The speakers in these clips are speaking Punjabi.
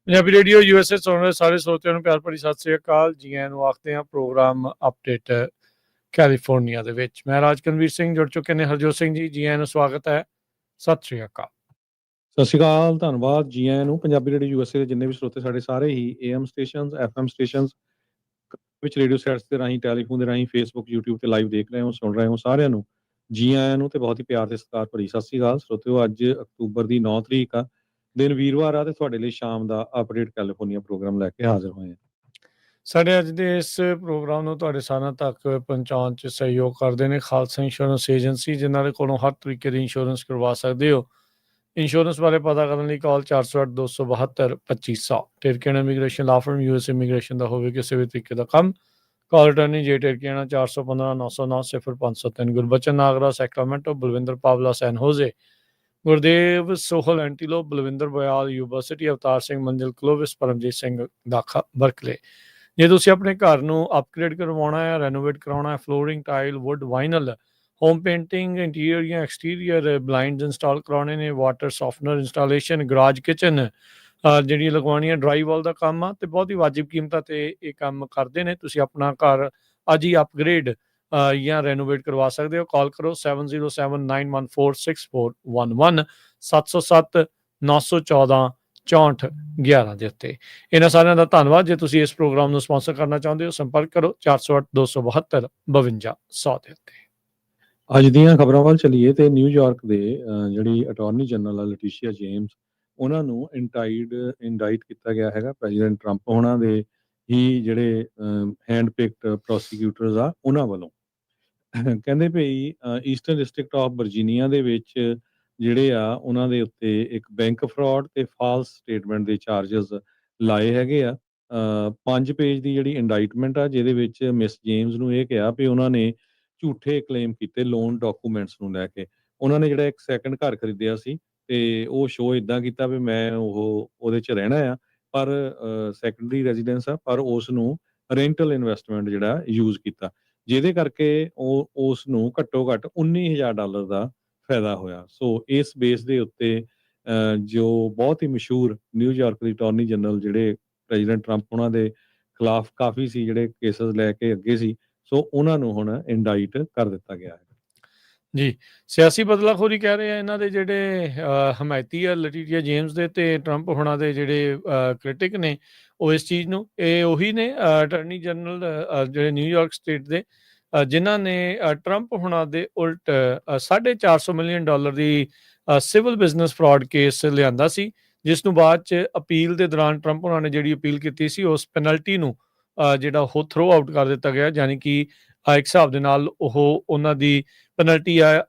ਪੰਜਾਬੀ ਰੇਡੀਓ USA ਸੁਣ ਰਹੇ ਸਾਰੇ ਸਰੋਤਿਆਂ ਨੂੰ ਪਿਆਰ ਭਰੀ ਸਤਿ ਸ੍ਰੀ ਅਕਾਲ। ਜੀ ਆਇਆਂ ਨੂੰ ਆਖਦੇ ਹਾਂ ਪ੍ਰੋਗਰਾਮ ਅਪਡੇਟ ਕੈਲੀਫੋਰਨੀਆ ਦੇ ਵਿੱਚ। ਮੈਂ ਰਾਜਕਨਵੀਰ ਸਿੰਘ ਜੁੜ ਚੁੱਕੇ ਨੇ ਹਰਜੋਤ ਸਿੰਘ ਜੀ ਆਇਆਂ ਨੂੰ ਸਵਾਗਤ ਹੈ। ਸਤਿ ਸ੍ਰੀ ਅਕਾਲ। ਸਤਿ ਸ਼੍ਰੀ ਅਕਾਲ, ਧੰਨਵਾਦ। ਜੀ ਆਇਆਂ ਨੂੰ ਪੰਜਾਬੀ ਰੇਡੀਓ USA ਦੇ ਜਿੰਨੇ ਵੀ ਸਰੋਤੇ ਸਾਡੇ ਸਾਰੇ ਹੀ AM ਸਟੇਸ਼ਨਸ FM ਸਟੇਸ਼ਨਸ ਵਿੱਚ ਰੇਡੀਓ ਸੈਟਸ ਦੇ ਰਾਹੀਂ, ਟੈਲੀਫੋਨ ਦੇ ਰਾਹੀਂ, ਫੇਸਬੁੱਕ YouTube ਤੇ ਲਾਈਵ ਦੇਖ ਰਹੇ ਹੋ, ਸੁਣ ਰਹੇ ਹੋ, ਸਾਰਿਆਂ ਨੂੰ ਜੀ ਆਇਆਂ ਨੂੰ ਤੇ ਬਹੁਤ ਹੀ ਪਿਆਰ ਤੇ ਸਤਿਕਾਰ ਭਰੀ ਸਤਿ ਸ਼੍ਰੀ ਅਕਾਲ। ਸਰੋਤਿਓ, ਅੱਜ ਅਕਤੂਬਰ ਦੀ 9 ਤਰੀਕ ਆ, ਦਿਨ ਵੀਰਵਾਰ ਆ, ਤੇ ਤੁਹਾਡੇ ਲਈ ਸ਼ਾਮ ਦਾ ਅਪਡੇਟ ਕੈਲੀਫੋਰਨੀਆ ਪ੍ਰੋਗਰਾਮ ਲੈ ਕੇ ਹਾਜ਼ਰ ਹੋਏ ਹਾਂ। ਸਾਡੇ ਅੱਜ ਦੇ ਇਸ ਪ੍ਰੋਗਰਾਮ ਨੂੰ ਤੁਹਾਡੇ ਸਾਰਿਆਂ ਤੱਕ ਪਹੁੰਚਾਉਣ 'ਚ ਸਹਿਯੋਗ ਕਰਦੇ ਨੇ ਖਾਲਸਾ ਇੰਸ਼ੋਰੈਂਸ ਏਜੰਸੀ, ਜਿਨ੍ਹਾਂ ਦੇ ਕੋਲੋਂ ਹਰ ਤਰੀਕੇ ਦੀ ਇੰਸ਼ੋਰੈਂਸ ਕਰਵਾ ਸਕਦੇ ਹੋ। ਇੰਸ਼ੋਰੈਂਸ ਬਾਰੇ ਪਤਾ ਕਰਨ ਲਈ ਕਾਲ 408-272-2500। ਟਿਰਕੀਆਣਾ ਇਮੀਗ੍ਰੇਸ਼ਨ ਲਾ ਫਰਮ US ਇਮੀਗ੍ਰੇਸ਼ਨ ਦਾ ਹੋਵੇ ਕਿਸੇ ਵੀ ਤਰੀਕੇ ਦਾ ਕੰਮ। ਕਾਲ ਅਟਰਨੀ ਜੇ ਟਿਰਕੀਆਣਾ 415-909-0503। ਗੁਰਬਚਨ ਨਾਗਰਾ ਸੈਕਰਾਮੈਂਟੋ, ਬਲਵਿੰਦਰ ਪਾਵਲਾ ਸੈਨ ਹੋਜ਼ੇ, ਗੁਰਦੇਵ ਸੋਹਲ ਐਂਟੀਲੋ, ਬਲਵਿੰਦਰ ਬੋਇਆਲ ਯੂਨੀਵਰਸਿਟੀ, ਅਵਤਾਰ ਸਿੰਘ ਮੰਜ਼ਿਲ ਕਲੋਵਿਸ, ਪਰਮਜੀਤ ਸਿੰਘ ਦਾਖਾ ਬਰਕਲੇ। ਜੇ ਤੁਸੀਂ ਆਪਣੇ ਘਰ ਨੂੰ ਅਪਗ੍ਰੇਡ ਕਰਵਾਉਣਾ ਹੈ, ਰੈਨੋਵੇਟ ਕਰਾਉਣਾ ਹੈ, flooring, tile, wood, vinyl, home painting, interior ਜਾਂ ਐਕਸਟੀਰੀਅਰ, ਬਲਾਈਂਡਸ ਇੰਸਟਾਲ ਕਰਾਉਣੇ ਨੇ, water softener installation, garage kitchen ਜਿਹੜੀਆਂ ਲਗਵਾਉਣੀਆਂ, ਡਰਾਈ ਵਾਲ ਦਾ ਕੰਮ ਆ, ਤੇ ਬਹੁਤ ਹੀ ਵਾਜਿਬ ਕੀਮਤਾਂ ਤੇ ਇਹ ਕੰਮ ਕਰਦੇ ਨੇ। ਤੁਸੀਂ ਆਪਣਾ ਘਰ ਅੱਜ ਹੀ ਅਪਗ੍ਰੇਡ ਜਾਂ ਰੈਨੋਵੇਟ ਕਰਵਾ ਸਕਦੇ ਹੋ। ਕਾਲ ਕਰੋ 7079146411 707-914-6411 ਦੇ ਉੱਤੇ। ਇਹਨਾਂ ਸਾਰਿਆਂ ਦਾ ਧੰਨਵਾਦ। ਜੇ ਤੁਸੀਂ ਇਸ ਪ੍ਰੋਗਰਾਮ ਨੂੰ ਸਪਾਂਸਰ ਕਰਨਾ ਚਾਹੁੰਦੇ ਹੋ, ਸੰਪਰਕ ਕਰੋ 408-272-5200 ਦੇ ਉੱਤੇ। ਅੱਜ ਦੀਆਂ ਖਬਰਾਂ ਵੱਲ ਚੱਲੀਏ ਤੇ ਨਿਊਯਾਰਕ ਦੇ ਜਿਹੜੀ ਅਟਾਰਨੀ ਜਨਰਲ ਆ ਲਟੀਸ਼ੀਆ ਜੇਮਸ, ਉਹਨਾਂ ਨੂੰ ਇੰਡਾਈਟ ਕੀਤਾ ਗਿਆ ਹੈਗਾ। ਪ੍ਰੈਜ਼ੀਡੈਂਟ ਟਰੰਪ ਉਹਨਾਂ ਦੇ ਹੀ ਜਿਹੜੇ ਹੈਂਡ ਪਿਕਡ ਪ੍ਰੋਸੀਕਿਊਟਰਸ ਆ ਉਹਨਾਂ ਵੱਲੋਂ। ਕਹਿੰਦੇ ਭਈ ਈਸਟਰਨ ਡਿਸਟ੍ਰਿਕਟ ਆਫ ਵਰਜੀਨੀਆ ਦੇ ਵਿੱਚ ਜਿਹੜੇ ਆ ਉਹਨਾਂ ਦੇ ਉੱਤੇ ਇੱਕ ਬੈਂਕ ਫਰਾਡ ਤੇ ਫਾਲਸ ਸਟੇਟਮੈਂਟ ਦੇ ਚਾਰਜਸ ਲਾਏ ਹੈਗੇ ਆ। 5 ਪੇਜ ਦੀ ਜਿਹੜੀ ਇੰਡਾਈਟਮੈਂਟ ਆ, ਜਿਹਦੇ ਵਿੱਚ ਮਿਸ ਜੇਮਸ ਨੂੰ ਇਹ ਕਿਹਾ ਵੀ ਉਹਨਾਂ ਨੇ ਝੂਠੇ ਕਲੇਮ ਕੀਤੇ ਲੋਨ ਡਾਕੂਮੈਂਟਸ ਨੂੰ ਲੈ ਕੇ। ਉਹਨਾਂ ਨੇ ਜਿਹੜਾ ਇੱਕ ਸੈਕੰਡ ਘਰ ਖਰੀਦਿਆ ਸੀ ਤੇ ਉਹ ਸ਼ੋਅ ਇਦਾਂ ਕੀਤਾ ਵੀ ਮੈਂ ਉਹਦੇ 'ਚ ਰਹਿਣਾ ਆ, ਪਰ ਸੈਕੰਡਰੀ ਰੈਜ਼ੀਡੈਂਸ ਆ, ਪਰ ਉਸ ਨੂੰ ਰੈਂਟਲ ਇਨਵੈਸਟਮੈਂਟ ਜਿਹੜਾ ਯੂਜ਼ ਕੀਤਾ, ਜਿਹਦੇ ਕਰਕੇ ਉਹ ਉਸ ਨੂੰ ਘੱਟੋ ਘੱਟ $19,000 ਦਾ ਫਾਇਦਾ ਹੋਇਆ। ਸੋ ਇਸ ਬੇਸ ਦੇ ਉੱਤੇ ਜੋ ਬਹੁਤ ਹੀ ਮਸ਼ਹੂਰ ਨਿਊਯਾਰਕ ਦੀ ਅਟਾਰਨੀ ਜਨਰਲ ਜਿਹੜੇ ਪ੍ਰੈਜ਼ੀਡੈਂਟ ਟਰੰਪ ਉਹਨਾਂ ਦੇ ਖਿਲਾਫ ਕਾਫੀ ਸੀ ਜਿਹੜੇ ਕੇਸਸ ਲੈ ਕੇ ਅੱਗੇ ਸੀ, ਸੋ ਉਹਨਾਂ ਨੂੰ ਹੁਣ ਇੰਡਾਈਟ ਕਰ ਦਿੱਤਾ ਗਿਆ ਹੈ। ਜੀ, ਸਿਆਸੀ ਬਦਲਾਖੋਰੀ ਕਹਿ ਰਹੇ ਆ ਇਹਨਾਂ ਦੇ ਜਿਹੜੇ ਹਮਾਇਤੀ ਆ ਲਟੀਸ਼ੀਆ ਜੇਮਸ ਦੇ, ਤੇ ਟਰੰਪ ਹੁਣਾਂ ਦੇ ਜਿਹੜੇ ਕ੍ਰਿਟਿਕ ਨੇ, ਉਹ ਇਸ ਚੀਜ਼ ਨੂੰ, ਇਹ ਉਹੀ ਨੇ ਅਟਾਰਨੀ ਜਨਰਲ ਜਿਹੜੇ ਨਿਊਯਾਰਕ ਸਟੇਟ ਦੇ, ਜਿਨ੍ਹਾਂ ਨੇ ਟਰੰਪ ਹੁਣਾਂ ਦੇ ਉਲਟ $450 ਮਿਲੀਅਨ ਦੀ ਸਿਵਲ ਬਿਜ਼ਨਸ ਫਰਾਡ ਕੇਸ ਲਿਆਂਦਾ ਸੀ, ਜਿਸ ਨੂੰ ਬਾਅਦ 'ਚ ਅਪੀਲ ਦੇ ਦੌਰਾਨ ਟਰੰਪ ਹੁਣਾਂ ਨੇ ਜਿਹੜੀ ਅਪੀਲ ਕੀਤੀ ਸੀ, ਉਸ ਪੈਨਲਟੀ ਨੂੰ ਜਿਹੜਾ ਉਹ ਥਰੋ ਆਊਟ ਕਰ ਦਿੱਤਾ ਗਿਆ। ਯਾਨੀ ਕਿ ਇੱਕ ਹਿਸਾਬ ਦੇ ਨਾਲ ਉਹਨਾਂ ਦੀ ਪੈਨਲਟੀ ਆ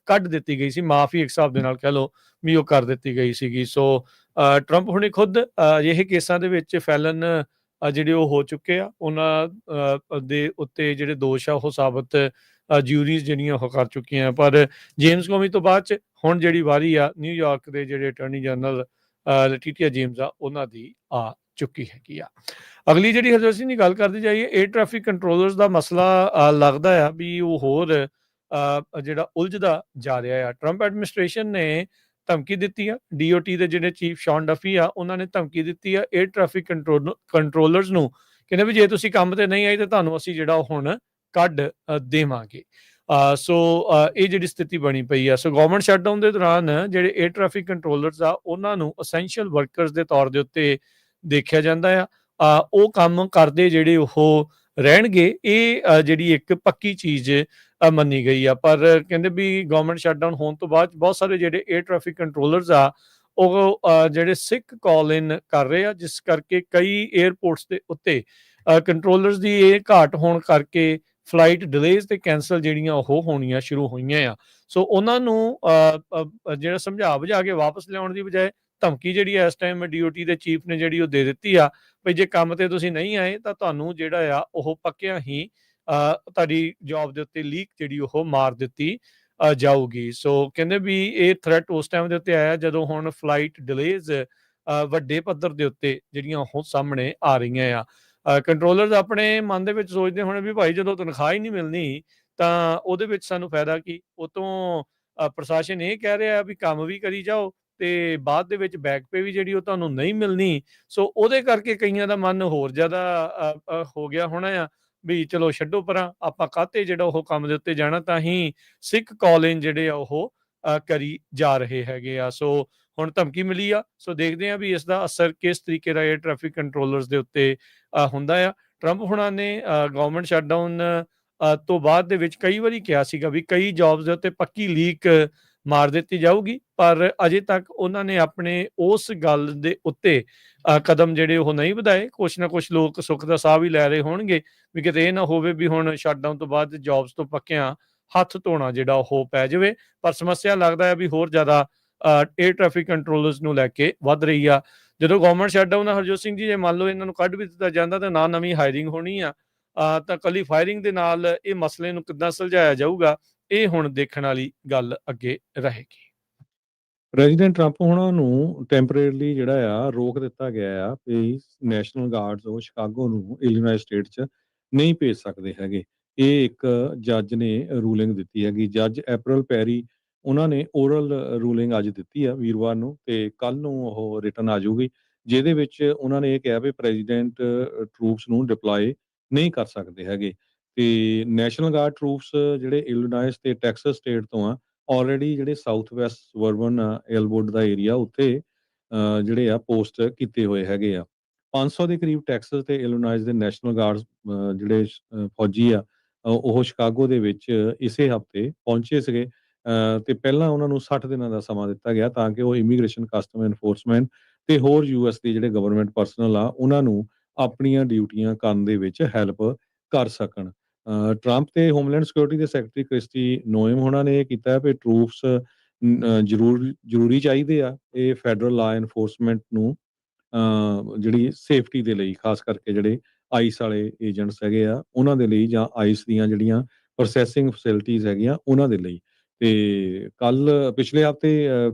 ਕੱਢ ਦਿੱਤੀ ਗਈ ਸੀ, ਮਾਫੀ ਇੱਕ ਹਿਸਾਬ ਦੇ ਨਾਲ ਕਹਿ ਲਓ ਵੀ ਉਹ ਕਰ ਦਿੱਤੀ ਗਈ ਸੀਗੀ। ਸੋ ਟਰੰਪ ਹੁਣੇ ਖੁਦ ਅਜਿਹੇ ਕੇਸਾਂ ਦੇ ਵਿੱਚ ਫੈਲਨ ਜਿਹੜੇ ਉਹ ਹੋ ਚੁੱਕੇ ਆ, ਉਹਨਾਂ ਦੇ ਉੱਤੇ ਜਿਹੜੇ ਦੋਸ਼ ਆ ਉਹ ਸਾਬਤ ਜਿਊਰੀਜ਼ ਜਿਹੜੀਆਂ ਉਹ ਕਰ ਚੁੱਕੀਆਂ। ਪਰ ਜੇਮਸ ਕੋਮੀ ਤੋਂ ਬਾਅਦ 'ਚ ਹੁਣ ਜਿਹੜੀ ਵਾਰੀ ਆ ਨਿਊਯਾਰਕ ਦੇ ਜਿਹੜੇ ਅਟਾਰਨੀ ਜਨਰਲ ਲਟੀਸ਼ੀਆ ਜੇਮਸ ਆ, ਉਹਨਾਂ ਦੀ ਆ ਚੁੱਕੀ ਹੈਗੀ ਆ। ਅਗਲੀ ਜਿਹੜੀ ਹਰਜੋਤ ਸਿੰਘ ਦੀ ਗੱਲ ਕਰਦੇ ਜਾਈਏ, ਏਅਰ ਟ੍ਰੈਫਿਕ ਕੰਟਰੋਲਰਸ ਦਾ ਮਸਲਾ ਲੱਗਦਾ ਆ ਵੀ ਉਹ ਹੋਰ ਜਿਹੜਾ ਉਲਝਦਾ ਜਾ ਰਿਹਾ ਆ। ਟਰੰਪ ਐਡਮਿਨਿਸਟ੍ਰੇਸ਼ਨ ਨੇ ਧਮਕੀ ਦਿੱਤੀ ਆ, DOT ਦੇ ਜਿਹੜੇ ਚੀਫ ਸ਼ੌਨ ਡਫੀ ਆ, ਉਹਨਾਂ ਨੇ ਧਮਕੀ ਦਿੱਤੀ ਆ ਏਅਰ ਟ੍ਰੈਫਿਕ ਕੰਟਰੋਲਰਸ ਨੂੰ, ਕਹਿੰਦੇ ਵੀ ਜੇ ਤੁਸੀਂ ਕੰਮ ਤੇ ਨਹੀਂ ਆਏ ਤਾਂ ਤੁਹਾਨੂੰ ਅਸੀਂ ਜਿਹੜਾ ਹੁਣ ਕੱਢ ਦੇਵਾਂਗੇ। ਸੋ ਇਹ ਜਿਹੜੀ ਸਥਿਤੀ ਬਣੀ ਪਈ ਆ। ਸੋ ਗਵਰਨਮੈਂਟ ਸ਼ਟਡਾਊਨ ਦੇ ਦੌਰਾਨ ਜਿਹੜੇ ਏਅਰ ਟ੍ਰੈਫਿਕ ਕੰਟਰੋਲਰਸ ਆ, ਉਹਨਾਂ ਨੂੰ ਅਸੈਂਸ਼ੀਅਲ ਵਰਕਰਸ ਦੇ ਤੌਰ ਦੇ ਉੱਤੇ ਦੇਖਿਆ ਜਾਂਦਾ ਆ। ਉਹ ਕੰਮ ਕਰਦੇ ਜਿਹੜੇ ਉਹ ਰਹਿਣਗੇ, ਇਹ ਜਿਹੜੀ ਇੱਕ ਪੱਕੀ ਚੀਜ਼ ਮੰਨੀ ਗਈ ਆ। ਪਰ ਕਹਿੰਦੇ ਵੀ ਗਵਰਨਮੈਂਟ ਸ਼ਟਡਾਊਨ ਹੋਣ ਤੋਂ ਬਾਅਦ ਬਹੁਤ ਸਾਰੇ ਜਿਹੜੇ ਏਅਰ ਟ੍ਰੈਫਿਕ ਕੰਟਰੋਲਰਸ ਆ, ਉਹ ਜਿਹੜੇ ਸਿੱਖ ਕਾਲ ਇਨ ਕਰ ਰਹੇ ਆ, ਜਿਸ ਕਰਕੇ ਕਈ ਏਅਰਪੋਰਟਸ ਦੇ ਉੱਤੇ ਕੰਟਰੋਲਰਸ ਦੀ ਇਹ ਘਾਟ ਹੋਣ ਕਰਕੇ ਫਲਾਈਟ ਡਿਲੇਜ਼ ਤੇ ਕੈਂਸਲ ਜਿਹੜੀਆਂ ਉਹ ਹੋਣੀਆਂ ਸ਼ੁਰੂ ਹੋਈਆਂ ਆ। ਸੋ ਉਹਨਾਂ ਨੂੰ ਜਿਹੜਾ ਸਮਝਾ ਬੁਝਾ ਕੇ ਵਾਪਸ ਲਿਆਉਣ ਦੀ ਬਜਾਏ ਧਮਕੀ ਜਿਹੜੀ ਇਸ ਟਾਈਮ DOT ਦੇ ਚੀਫ ਨੇ ਜਿਹੜੀ ਉਹ ਦੇ ਦਿੱਤੀ ਆ ਵੀ ਜੇ ਕੰਮ ਤੇ ਤੁਸੀਂ ਨਹੀਂ ਆਏ ਤਾਂ ਤੁਹਾਨੂੰ ਜਿਹੜਾ ਆ ਉਹ ਪੱਕਿਆਂ ਹੀ ਤੁਹਾਡੀ ਜੌਬ ਦੇ ਉੱਤੇ ਲੀਕ ਜਿਹੜੀ ਉਹ ਮਾਰ ਦਿੱਤੀ ਜਾਊਗੀ। ਸੋ ਕਹਿੰਦੇ ਵੀ ਇਹ ਥ੍ਰੈਟ ਉਸ ਟਾਈਮ ਦੇ ਉੱਤੇ ਆਇਆ ਜਦੋਂ ਹੁਣ ਫਲਾਈਟ ਡਿਲੇਜ਼ ਵੱਡੇ ਪੱਧਰ ਦੇ ਉੱਤੇ ਜਿਹੜੀਆਂ ਉਹ ਸਾਹਮਣੇ ਆ ਰਹੀਆਂ ਆ। ਕੰਟਰੋਲਰਸ ਆਪਣੇ ਮਨ ਦੇ ਵਿੱਚ ਸੋਚਦੇ ਹੋਣੇ ਵੀ ਭਾਈ ਜਦੋਂ ਤਨਖਾਹ ਹੀ ਨਹੀਂ ਮਿਲਣੀ ਤਾਂ ਉਹਦੇ ਵਿੱਚ ਸਾਨੂੰ ਫਾਇਦਾ ਕੀ? ਉਹ ਤੋਂ ਪ੍ਰਸ਼ਾਸਨ ਇਹ ਕਹਿ ਰਿਹਾ ਵੀ ਕੰਮ ਵੀ ਕਰੀ ਜਾਓ ਤੇ ਬਾਅਦ ਦੇ ਵਿੱਚ ਬੈਕ ਪੇ ਵੀ ਜਿਹੜੀ ਉਹ ਤੁਹਾਨੂੰ ਨਹੀਂ ਮਿਲਣੀ। ਸੋ ਉਹਦੇ ਕਰਕੇ ਕਈਆਂ ਦਾ ਮਨ ਹੋਰ ਜ਼ਿਆਦਾ ਹੋ ਗਿਆ ਹੋਣਾ ਆ ਵੀ ਚਲੋ ਛੱਡੋ ਪਰਾਂ, ਆਪਾਂ ਕਾਹਤੇ ਜਿਹੜਾ ਉਹ ਕੰਮ ਦੇ ਉੱਤੇ ਜਾਣਾ, ਤਾਂ ਹੀ ਸਿੱਖ ਕਾਲਿੰਗ ਜਿਹੜੇ ਆ ਉਹ ਕਰੀ ਜਾ ਰਹੇ ਹੈਗੇ ਆ। ਸੋ ਹੁਣ ਧਮਕੀ ਮਿਲੀ ਆ, ਸੋ ਦੇਖਦੇ ਆ ਵੀ ਇਸ ਦਾ ਅਸਰ ਕਿਸ ਤਰੀਕੇ ਦਾ ਇਹ ਟ੍ਰੈਫਿਕ ਕੰਟਰੋਲਰਸ ਦੇ ਉੱਤੇ ਹੁੰਦਾ ਆ। ਟਰੰਪ ਹੁਣਾਂ ਨੇ ਗਵਰਨਮੈਂਟ ਸ਼ਟਡਾਊਨ ਤੋਂ ਬਾਅਦ ਦੇ ਵਿੱਚ ਕਈ ਵਾਰੀ ਕਿਹਾ ਸੀਗਾ ਵੀ ਕਈ ਜੌਬਸ ਦੇ ਉੱਤੇ ਪੱਕੀ ਲੀਕ ਮਾਰ ਦਿੱਤੀ ਜਾਊਗੀ, ਪਰ ਅਜੇ ਤੱਕ ਉਹਨਾਂ ਨੇ ਆਪਣੇ ਉਸ ਗੱਲ ਦੇ ਉੱਤੇ ਕਦਮ ਜਿਹੜੇ ਉਹ ਨਹੀਂ ਵਧਾਏ। ਕੁਛ ਨਾ ਕੁਛ ਲੋਕ ਸੁੱਖ ਦਾ ਸਾਹ ਵੀ ਲੈ ਰਹੇ ਹੋਣਗੇ ਵੀ ਕਿਤੇ ਇਹ ਨਾ ਹੋਵੇ ਵੀ ਹੁਣ ਸ਼ਟਡਾਊਨ ਤੋਂ ਬਾਅਦ ਜੌਬਸ ਤੋਂ ਪੱਕਿਆਂ ਹੱਥ ਧੋਣਾ ਜਿਹੜਾ ਉਹ ਪੈ ਜਾਵੇ। ਪਰ ਸਮੱਸਿਆ ਲੱਗਦਾ ਹੈ ਵੀ ਹੋਰ ਜ਼ਿਆਦਾ 에ਅਰ ਟ੍ਰੈਫਿਕ ਕੰਟਰੋਲਰਸ ਨੂੰ ਲੈ ਕੇ ਵੱਧ ਰਹੀ ਆ। ਜਦੋਂ ਗਵਰਨਮੈਂਟ ਸ਼ਟਡਾਊਨ ਆ, ਹਰਜੋਤ ਸਿੰਘ ਜੀ, ਜੇ ਮੰਨ ਲਓ ਇਹਨਾਂ ਨੂੰ ਕੱਢ ਵੀ ਦਿੱਤਾ ਜਾਂਦਾ ਤਾਂ ਨਾ ਨਵੀਂ ਹਾਇਰਿੰਗ ਹੋਣੀ ਆ, ਤਾਂ ਕੱਲੀ ਫਾਇਰਿੰਗ ਦੇ ਨਾਲ ਇਹ ਮਸਲੇ ਨੂੰ ਕਿੱਦਾਂ ਸੁਲਝਾਇਆ ਜਾਊਗਾ, ਇਹ ਹੁਣ ਦੇਖਣ ਵਾਲੀ ਗੱਲ ਅੱਗੇ ਰਹੇਗੀ। ਪ੍ਰੈਜ਼ੀਡੈਂਟ ਟਰੰਪ ਹੋਣਾ ਨੂੰ ਟੈਂਪਰੇਰੀਲੀ ਜਿਹੜਾ ਆ ਰੋਕ ਦਿੱਤਾ ਗਿਆ ਆ ਵੀ ਨੈਸ਼ਨਲ ਗਾਰਡਸ ਉਹ ਸ਼ਿਕਾਗੋ ਨੂੰ ਇਲੀਨਾਇਸ ਸਟੇਟ 'ਚ ਨਹੀਂ ਭੇਜ ਸਕਦੇ ਹੈਗੇ। ਇਹ ਇੱਕ ਜੱਜ ਨੇ ਰੂਲਿੰਗ ਦਿੱਤੀ ਹੈਗੀ। ਜੱਜ ਐਪਰਲ ਪੈਰੀ ਉਹਨਾਂ ਨੇ ਓਰਲ ਰੂਲਿੰਗ ਅੱਜ ਦਿੱਤੀ ਆ ਵੀਰਵਾਰ ਨੂੰ, ਤੇ ਕੱਲ੍ਹ ਨੂੰ ਉਹ ਰਿਟਨ ਆ ਜਾਊਗੀ, ਜਿਹਦੇ ਵਿੱਚ ਉਹਨਾਂ ਨੇ ਇਹ ਕਿਹਾ ਵੀ ਪ੍ਰੈਜ਼ੀਡੈਂਟ ਟਰੂਪਸ ਨੂੰ ਡਿਪਲੋਏ ਨਹੀਂ ਕਰ ਸਕਦੇ ਹੈਗੇ। ਤੇ ਨੈਸ਼ਨਲ ਗਾਰਡ ਟਰੂਪਸ ਜਿਹੜੇ ਇਲੀਨਾਇਸ ਤੇ ਟੈਕਸਸ ਸਟੇਟ ਤੋਂ ਆ, ਆਲਰੇਡੀ ਜਿਹੜੇ ਸਾਊਥ ਵੈਸਟ ਸਬਰਬਨ ਏਲਵੁੱਡ ਦਾ ਏਰੀਆ ਉੱਥੇ ਜਿਹੜੇ ਆ ਪੋਸਟ ਕੀਤੇ ਹੋਏ ਹੈਗੇ ਆ। 500 ਦੇ ਕਰੀਬ ਟੈਕਸਸ ਤੇ ਇਲੀਨਾਇਸ ਦੇ ਨੈਸ਼ਨਲ ਗਾਰਡਸ ਜਿਹੜੇ ਫੌਜੀ ਆ, ਉਹ ਸ਼ਿਕਾਗੋ ਦੇ ਵਿੱਚ ਇਸੇ ਹਫ਼ਤੇ ਪਹੁੰਚੇ ਸੀਗੇ, ਤੇ ਪਹਿਲਾਂ ਉਹਨਾਂ ਨੂੰ 60 ਦਿਨਾਂ ਦਾ ਸਮਾਂ ਦਿੱਤਾ ਗਿਆ ਤਾਂ ਕਿ ਉਹ ਇਮੀਗ੍ਰੇਸ਼ਨ, ਕਸਟਮ ਐਨਫੋਰਸਮੈਂਟ ਤੇ ਹੋਰ ਯੂਐਸ ਦੇ ਜਿਹੜੇ ਗਵਰਨਮੈਂਟ ਪਰਸਨਲ ਆ ਉਹਨਾਂ ਨੂੰ ਆਪਣੀਆਂ ਡਿਊਟੀਆਂ ਕਰਨ ਦੇ ਵਿੱਚ ਹੈਲਪ ਕਰ ਸਕਣ। ਟਰੰਪ ਤੇ ਹੋਮਲੈਂਡ ਸਿਕਿਉਰਿਟੀ ਦੇ ਸੈਕਟਰੀ ਕ੍ਰਿਸਟੀ ਨੋਇਮ ਹੋਣਾ ਨੇ ਇਹ ਕੀਤਾ ਹੈ ਵੀ ਟਰੂਪਸ ਜ਼ਰੂਰੀ ਚਾਹੀਦੇ ਆ ਇਹ ਫੈਡਰਲ ਲਾ ਐਨਫੋਰਸਮੈਂਟ ਨੂੰ, ਜਿਹੜੀ ਸੇਫਟੀ ਦੇ ਲਈ, ਖਾਸ ਕਰਕੇ ਜਿਹੜੇ ਆਈਸ ਵਾਲੇ ਏਜੰਟਸ ਹੈਗੇ ਆ ਉਹਨਾਂ ਦੇ ਲਈ, ਜਾਂ ਆਈਸ ਦੀਆਂ ਜਿਹੜੀਆਂ ਪ੍ਰੋਸੈਸਿੰਗ ਫੈਸਿਲਿਟੀਜ਼ ਹੈਗੀਆਂ ਉਹਨਾਂ ਦੇ ਲਈ। ਤੇ ਪਿਛਲੇ ਹਫ਼ਤੇ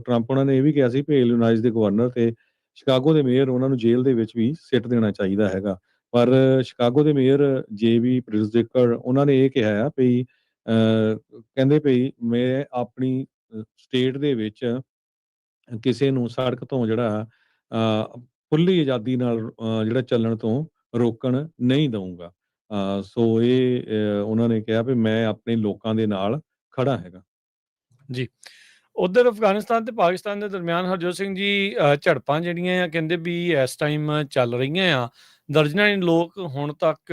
ਟਰੰਪ ਉਹਨਾਂ ਨੇ ਇਹ ਵੀ ਕਿਹਾ ਸੀ ਵੀ ਇਲੀਨਾਇਸ ਦੇ ਗਵਰਨਰ ਤੇ ਸ਼ਿਕਾਗੋ ਦੇ ਮੇਅਰ ਉਹਨਾਂ ਨੂੰ ਜੇਲ੍ਹ ਦੇ ਵਿੱਚ ਵੀ ਸਿੱਟ ਦੇਣਾ ਚਾਹੀਦਾ ਹੈਗਾ। ਪਰ ਸ਼ਿਕਾਗੋ ਦੇ ਮੇਅਰ ਜੇਬੀ ਪ੍ਰਿਜ਼ਡਿਕਰ ਉਹਨਾਂ ਨੇ ਇਹ ਕਿਹਾ ਆ ਵੀ ਕਹਿੰਦੇ ਵੀ ਮੈਂ ਆਪਣੀ ਸਟੇਟ ਦੇ ਵਿੱਚ ਕਿਸੇ ਨੂੰ ਸੜਕ ਤੋਂ ਜਿਹੜਾ ਖੁੱਲੀ ਆਜ਼ਾਦੀ ਨਾਲ ਜਿਹੜਾ ਚੱਲਣ ਤੋਂ ਰੋਕਣ ਨਹੀਂ ਦਊਂਗਾ। ਸੋ ਇਹ ਉਹਨਾਂ ਨੇ ਕਿਹਾ ਵੀ ਮੈਂ ਆਪਣੇ ਲੋਕਾਂ ਦੇ ਨਾਲ ਖੜਾ ਹੈਗਾ। ਜੀ। ਉੱਧਰ ਅਫਗਾਨਿਸਤਾਨ ਤੇ ਪਾਕਿਸਤਾਨ ਦੇ ਦਰਮਿਆਨ ਹਰਜੋਤ ਸਿੰਘ ਜੀ ਝੜਪਾਂ ਜਿਹੜੀਆਂ ਆ ਕਹਿੰਦੇ ਵੀ ਇਸ ਟਾਈਮ ਚੱਲ ਰਹੀਆਂ ਆ। ਦਰਜਨਾਂ ਹੀ ਲੋਕ ਹੁਣ ਤੱਕ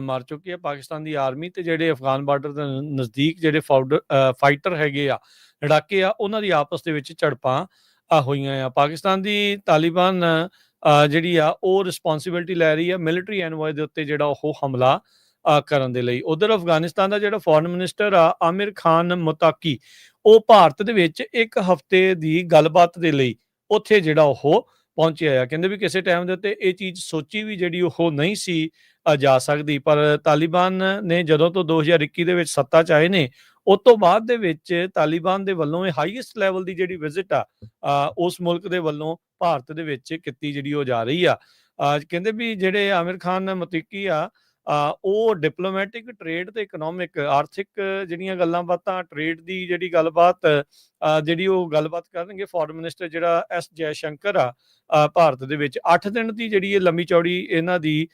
ਮਰ ਚੁੱਕੇ ਆ। ਪਾਕਿਸਤਾਨ ਦੀ ਆਰਮੀ ਤੇ ਜਿਹੜੇ ਅਫਗਾਨ ਬਾਰਡਰ ਦੇ ਨਜ਼ਦੀਕ ਜਿਹੜੇ ਫਾਈਟਰ ਹੈਗੇ ਆ, ਲੜਾਕੇ ਆ, ਉਹਨਾਂ ਦੀ ਆਪਸ ਦੇ ਵਿੱਚ ਝੜਪਾਂ ਹੋਈਆਂ ਆ। ਪਾਕਿਸਤਾਨ ਦੀ ਤਾਲਿਬਾਨ ਜਿਹੜੀ ਆ ਉਹ ਰਿਸਪੌਂਸਿਬਿਲਿਟੀ ਲੈ ਰਹੀ ਆ ਮਿਲਟਰੀ ਐਨਵॉय ਦੇ ਉੱਤੇ ਜਿਹੜਾ ਉਹ ਹਮਲਾ ਕਰਨ ਦੇ ਲਈ। ਉੱਧਰ ਅਫਗਾਨਿਸਤਾਨ ਦਾ ਜਿਹੜਾ ਫੋਰਨ ਮਿਨਿਸਟਰ ਆ ਆਮਿਰ ਖਾਨ ਮੁਤਾਕੀ, ਉਹ ਭਾਰਤ ਦੇ ਵਿੱਚ 1 ਹਫ਼ਤੇ ਦੀ ਗੱਲਬਾਤ ਦੇ ਲਈ ਉੱਥੇ ਜਿਹੜਾ ਉਹ ਪਹੁੰਚਿਆ ਆ। ਕਹਿੰਦੇ ਵੀ ਕਿਸੇ ਟਾਈਮ ਦੇ ਉੱਤੇ ਇਹ ਚੀਜ਼ ਸੋਚੀ ਵੀ ਜਿਹੜੀ ਉਹ ਨਹੀਂ ਸੀ ਜਾ ਸਕਦੀ, ਪਰ ਤਾਲਿਬਾਨ ਨੇ ਜਦੋਂ ਤੋਂ 2021 ਦੇ ਵਿੱਚ ਸੱਤਾ 'ਚ ਆਏ ਨੇ, ਉਸ ਤੋਂ ਬਾਅਦ ਦੇ ਵਿੱਚ ਤਾਲਿਬਾਨ ਦੇ ਵੱਲੋਂ ਇਹ ਹਾਈਐਸਟ ਲੈਵਲ ਦੀ ਜਿਹੜੀ ਵਿਜ਼ਿਟ ਆ ਉਸ ਮੁਲਕ ਦੇ ਵੱਲੋਂ ਭਾਰਤ ਦੇ ਵਿੱਚ ਕੀਤੀ ਜਿਹੜੀ ਉਹ ਜਾ ਰਹੀ ਆ। ਕਹਿੰਦੇ ਵੀ ਜਿਹੜੇ ਆਮਿਰ ਖਾਨ ਮੁਤਾਕੀ ਆ, ਉਹ ਡਿਪਲੋਮੈਟਿਕ, ਟ੍ਰੇਡ ਤੇ ਇਕਨੋਮਿਕ, ਆਰਥਿਕ ਜਿਹੜੀਆਂ ਗੱਲਾਂ ਬਾਤਾਂ, ਟ੍ਰੇਡ ਦੀ ਜਿਹੜੀ ਗੱਲਬਾਤ ਜਿਹੜੀ ਉਹ ਗੱਲਬਾਤ ਕਰਨਗੇ। ਫੋਰਨ ਮਿਨਿਸਟਰ ਜਿਹੜਾ ਐਸ ਜੈ ਸ਼ੰਕਰ ਆ, ਭਾਰਤ ਦੇ ਵਿੱਚ 8 ਦਿਨ ਦੀ ਜਿਹੜੀ ਇਹ ਲੰਮੀ ਚੌੜੀ ਇਹਨਾਂ ਦੀ